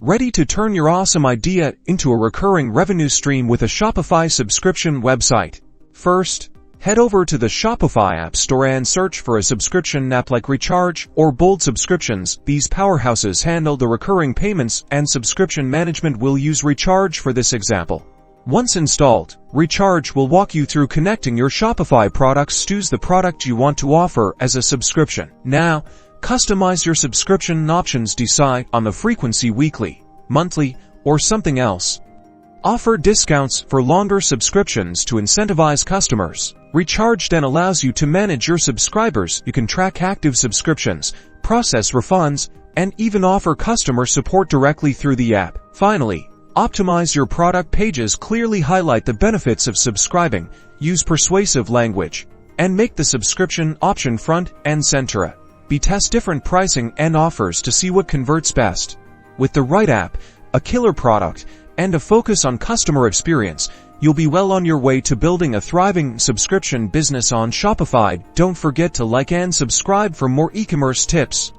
Ready to turn your awesome idea into a recurring revenue stream with a Shopify subscription website? First, head over to the Shopify App Store and search for a subscription app like Recharge or Bold Subscriptions. These powerhouses handle the recurring payments, and subscription management will use Recharge for this example. Once installed, Recharge will walk you through connecting your Shopify products to the product you want to offer as a subscription. Now, customize your subscription options. Decide on the frequency: weekly, monthly, or something else. Offer discounts for longer subscriptions to incentivize customers. Recharge then allows you to manage your subscribers. You can track active subscriptions, process refunds, and even offer customer support directly through the app. Finally, optimize your product pages. Clearly highlight the benefits of subscribing, use persuasive language, and make the subscription option front and center. Test different pricing and offers to see what converts best. With the right app, a killer product, and a focus on customer experience, you'll be well on your way to building a thriving subscription business on Shopify. Don't forget to like and subscribe for more e-commerce tips.